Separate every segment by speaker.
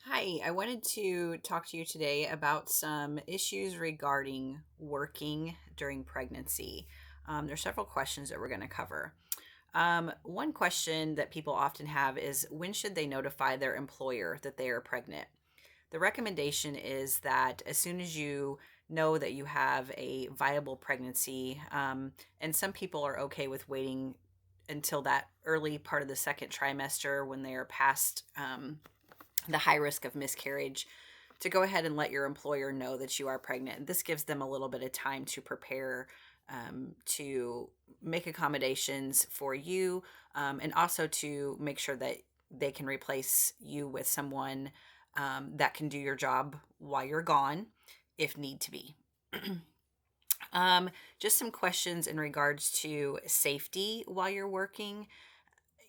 Speaker 1: Hi, I wanted to talk to you today about some issues regarding working during pregnancy. There's several questions that we're going to cover. One question that people often have is when should they notify their employer that they are pregnant? The recommendation is that as soon as you know that you have a viable pregnancy, and some people are okay with waiting until that early part of the second trimester when they are past the high risk of miscarriage, to go ahead and let your employer know that you are pregnant. This gives them a little bit of time to prepare, to make accommodations for you, and also to make sure that they can replace you with someone that can do your job while you're gone if need to be. Just some questions in regards to safety while you're working.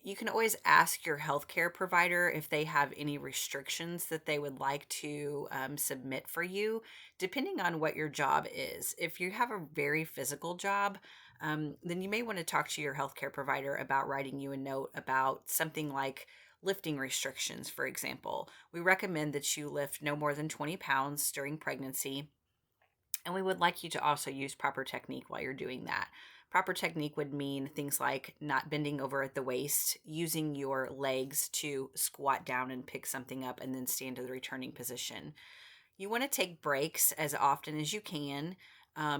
Speaker 1: You can always ask your healthcare provider if they have any restrictions that they would like to submit for you, depending on what your job is. If you have a very physical job, then you may want to talk to your healthcare provider about writing you a note about something like lifting restrictions, for example. We recommend that you lift no more than 20 pounds during pregnancy, and we would like you to also use proper technique while you're doing that. Proper technique would mean things like not bending over at the waist, using your legs to squat down and pick something up, and then stand to the returning position. You want to take breaks as often as you can.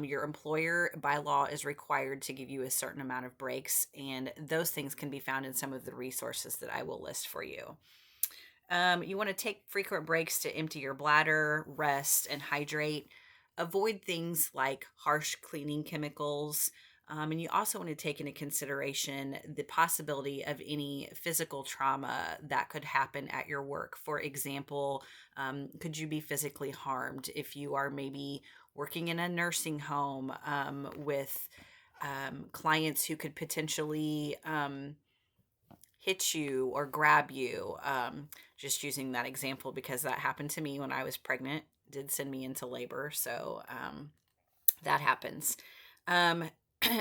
Speaker 1: Your employer by law is required to give you a certain amount of breaks, and those things can be found in some of the resources that I will list for you. You want to take frequent breaks to empty your bladder, rest, and hydrate. Avoid things like harsh cleaning chemicals. And you also want to take into consideration the possibility of any physical trauma that could happen at your work. For example, could you be physically harmed if you are maybe working in a nursing home with clients who could potentially hit you or grab you? Just using that example because that happened to me when I was pregnant, did send me into labor. So that happens. Um,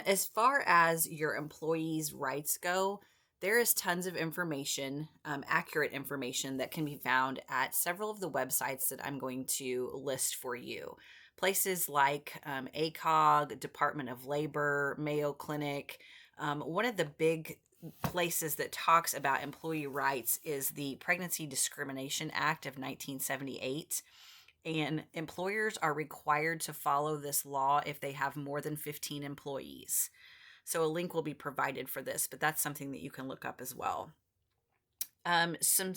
Speaker 1: as far as your employees' rights go, there is tons of information, accurate information that can be found at several of the websites that I'm going to list for you. Places like ACOG, Department of Labor, Mayo Clinic. One of the big places that talks about employee rights is the Pregnancy Discrimination Act of 1978. And employers are required to follow this law if they have more than 15 employees. So a link will be provided for this, but that's something that you can look up as well. Some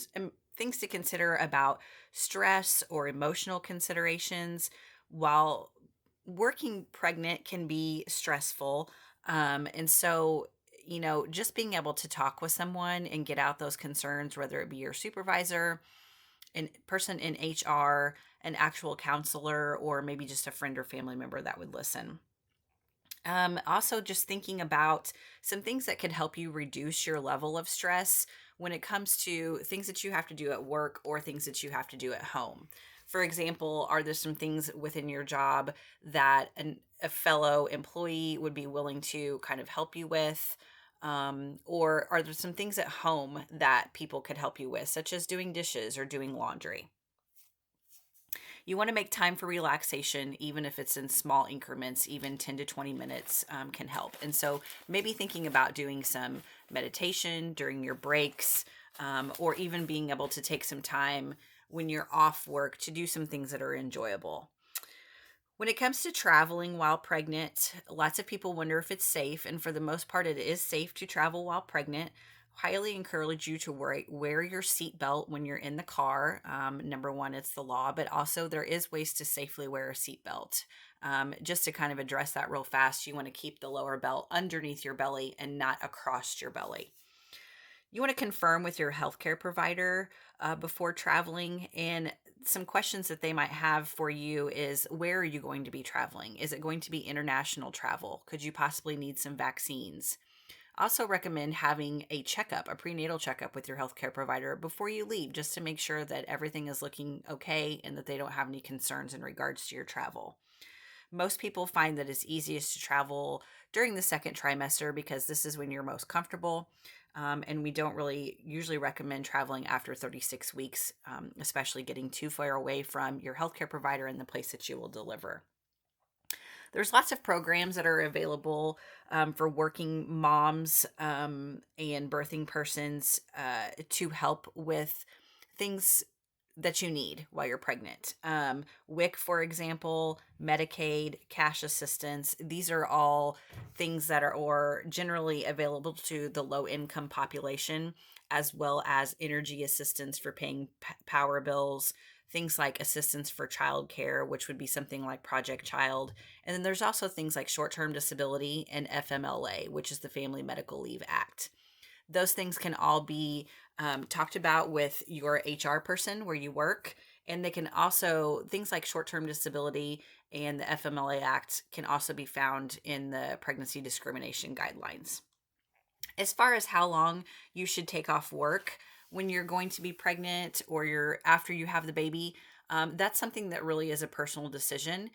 Speaker 1: things to consider about stress or emotional considerations while working pregnant can be stressful. And so, just being able to talk with someone and get out those concerns, whether it be your supervisor, a person in HR, an actual counselor, or maybe just a friend or family member that would listen. Also, just thinking about some things that could help you reduce your level of stress when it comes to things that you have to do at work or things that you have to do at home. For example, are there some things within your job that a fellow employee would be willing to kind of help you with? Or are there some things at home that people could help you with, such as doing dishes or doing laundry? You want to make time for relaxation, even if it's in small increments, even 10 to 20 minutes can help. And so maybe thinking about doing some meditation during your breaks, or even being able to take some time when you're off work to do some things that are enjoyable. When it comes to traveling while pregnant, lots of people wonder if it's safe, and for the most part, it is safe to travel while pregnant. Highly encourage you to wear your seatbelt when you're in the car. Number one, it's the law, but also there is ways to safely wear a seatbelt. Just to kind of address that real fast, you want to keep the lower belt underneath your belly and not across your belly. You want to confirm with your healthcare provider before traveling. And some questions that they might have for you is, where are you going to be traveling? Is it going to be international travel? Could you possibly need some vaccines? Also recommend having a checkup, a prenatal checkup with your healthcare provider before you leave, just to make sure that everything is looking okay and that they don't have any concerns in regards to your travel. Most people find that it's easiest to travel during the second trimester because this is when you're most comfortable. And we don't really usually recommend traveling after 36 weeks, especially getting too far away from your healthcare provider and the place that you will deliver. There's lots of programs that are available for working moms and birthing persons to help with things that you need while you're pregnant. WIC, for example, Medicaid, cash assistance, these are all things that are or generally available to the low income population, as well as energy assistance for paying power bills, things like assistance for childcare, which would be something like Project Child. And then there's also things like short term disability and FMLA, which is the Family Medical Leave Act. Those things can all be talked about with your HR person where you work. And they can also, things like short term disability and the FMLA Act can also be found in the pregnancy discrimination guidelines. As far as how long you should take off work when you're going to be pregnant or you're after you have the baby, that's something that really is a personal decision.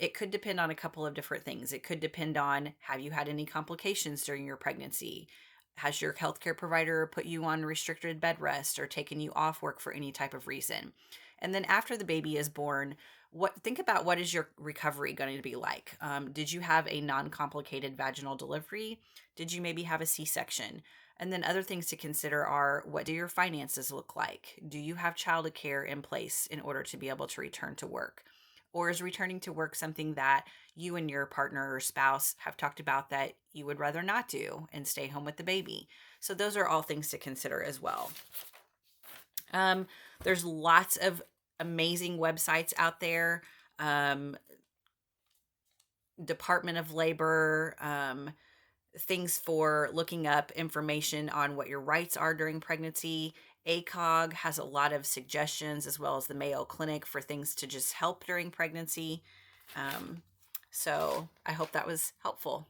Speaker 1: It could depend on a couple of different things. It could depend on, have you had any complications during your pregnancy? Has your healthcare provider put you on restricted bed rest or taken you off work for any type of reason? And then after the baby is born, think about what is your recovery going to be like? Did you have a non-complicated vaginal delivery? Did you maybe have a C-section? And then other things to consider are, what do your finances look like? Do you have child care in place in order to be able to return to work? Or is returning to work something that you and your partner or spouse have talked about that you would rather not do and stay home with the baby? So those are all things to consider as well. There's lots of amazing websites out there. Department of Labor, things for looking up information on what your rights are during pregnancy. ACOG has a lot of suggestions, as well as the Mayo Clinic, for things to just help during pregnancy. So I hope that was helpful.